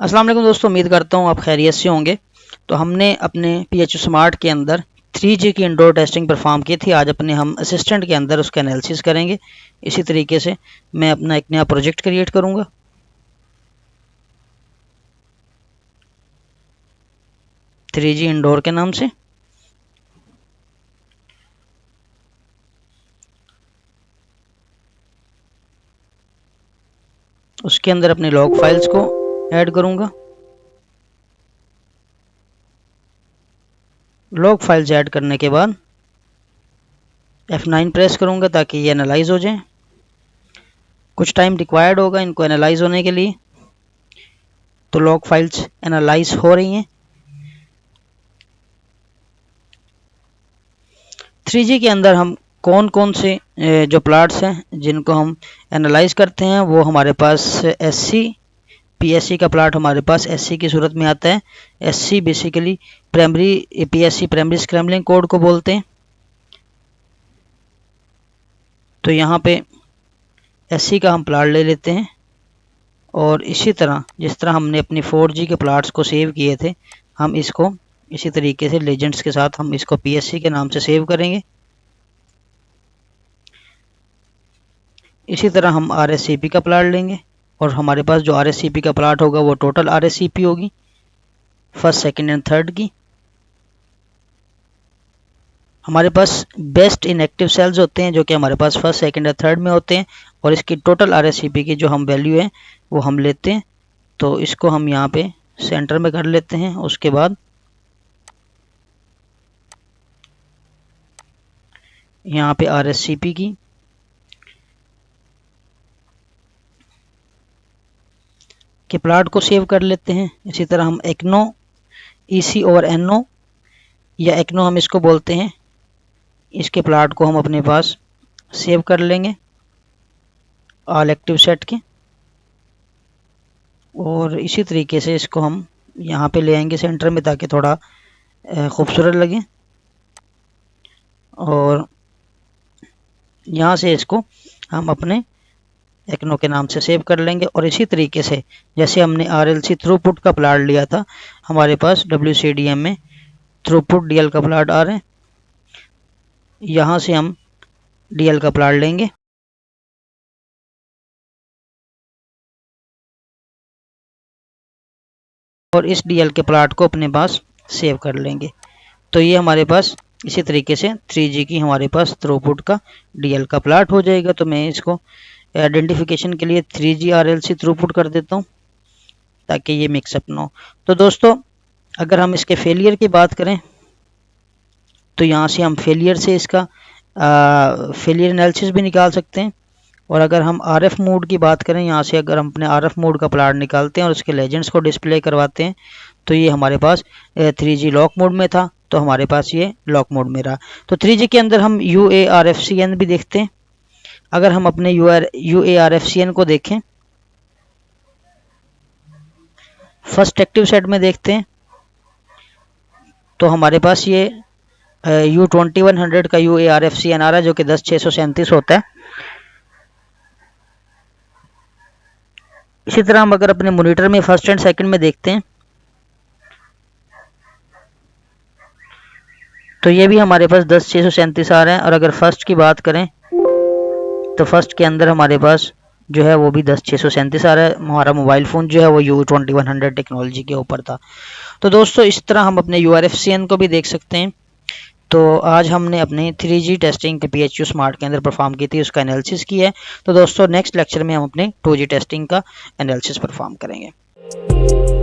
अस्सलाम वालेकुम दोस्तों, उम्मीद करता हूँ आप खैरियत से होंगे। तो हमने अपने PHU स्मार्ट के अंदर 3G की इंडोर टेस्टिंग परफॉर्म की थी। आज अपने हम असिस्टेंट के अंदर उसका एनालिसिस करेंगे। इसी तरीके से मैं अपना एक नया प्रोजेक्ट क्रिएट करूँगा। थ्री जी इंडोर के नाम से उसके अंदर अपने लॉग फाइल्स को ऐड करूँगा। लॉग फाइल्स ऐड करने के बाद F9 प्रेस करूँगा ताकि ये एनालाइज हो जाए। कुछ टाइम रिक्वायर्ड होगा इनको एनालाइज होने के लिए। तो लॉग फाइल्स एनालाइज हो रही हैं। 3G के अंदर हम कौन कौन से जो प्लॉट्स हैं जिनको हम एनालाइज करते हैं वो हमारे पास SC PSC का प्लॉट हमारे पास SC की सूरत में आता है। SC basically primary PSC primary scrambling code को बोलते हैं। तो यहाँ पे SC का हम प्लॉट ले लेते हैं और इसी तरह जिस तरह हमने अपनी 4G के प्लॉट्स को सेव किए थे हम इसको इसी तरीके से लेजेंड्स के साथ हम इसको PSC के नाम से सेव करेंगे। इसी तरह हम RSCP का प्लॉट लेंगे और हमारे पास जो RSCP का प्लॉट होगा वो टोटल RSCP होगी फर्स्ट सेकंड एंड थर्ड की। हमारे पास बेस्ट इनएक्टिव सेल्स होते हैं जो कि हमारे पास फर्स्ट सेकंड या थर्ड में होते हैं और इसकी टोटल RSCP की जो हम वैल्यू है वो हम लेते हैं। तो इसको हम यहाँ पे सेंटर में कर लेते हैं। उसके बाद यहाँ पे RSCP की के प्लॉट को सेव कर लेते हैं। इसी तरह हम ECNO EC ओवर NO या ECNO हम इसको बोलते हैं, इसके प्लॉट को हम अपने पास सेव कर लेंगे ऑल एक्टिव सेट के। और इसी तरीके से इसको हम यहाँ पे ले आएंगे सेंटर में ताकि थोड़ा खूबसूरत लगे। और यहाँ से इसको हम अपने ECNO के नाम से सेव कर लेंगे। और इसी तरीके से जैसे हमने RLC थ्रूपुट का प्लॉट लिया था हमारे पास WCDM में थ्रूपुट DL का प्लॉट आ रहे हैं। यहाँ से हम DL का प्लॉट लेंगे और इस DL के प्लॉट को अपने पास सेव कर लेंगे। तो ये हमारे पास इसी तरीके से 3G की हमारे पास थ्रूपुट का DL का प्लॉट हो जाएगा। तो मैं इसको आइडेंटिफिकेशन के लिए 3G RLC थ्रूपुट कर देता हूँ ताकि ये मिक्सअप ना हो। तो दोस्तों अगर हम इसके फेलियर की बात करें तो यहाँ से हम फेलियर से इसका फेलियर एनालिसिस भी निकाल सकते हैं। और अगर हम RF मोड की बात करें यहाँ से अगर हम अपने RF मोड का प्लॉट निकालते हैं और उसके लेजेंड्स को डिस्प्ले करवाते हैं तो ये हमारे पास 3G लॉक मोड में था तो हमारे पास ये लॉक मोड में रहा। तो 3G के अंदर हम UARFCN भी देखते हैं। अगर हम अपने UARFCN को देखें फर्स्ट एक्टिव सेट में देखते हैं तो हमारे पास ये U2100 का UARFCN आ रहा है जो कि 10637 होता है। इसी तरह हम अगर अपने मॉनिटर में फर्स्ट एंड सेकंड में देखते हैं तो ये भी हमारे पास 10637 आ रहा है। और अगर फर्स्ट की बात करें तो फर्स्ट के अंदर हमारे पास जो है वो भी 10637 आ रहा है। हमारा मोबाइल फ़ोन जो है वो U2100 टेक्नोलॉजी के ऊपर था। तो दोस्तों इस तरह हम अपने URFCN को भी देख सकते हैं। तो आज हमने अपने 3G टेस्टिंग के PHU स्मार्ट के अंदर परफॉर्म की थी, उसका एनालिसिस किया है। तो दोस्तों नेक्स्ट लेक्चर में हम अपने 2G टेस्टिंग का एनालिसिस परफॉर्म करेंगे।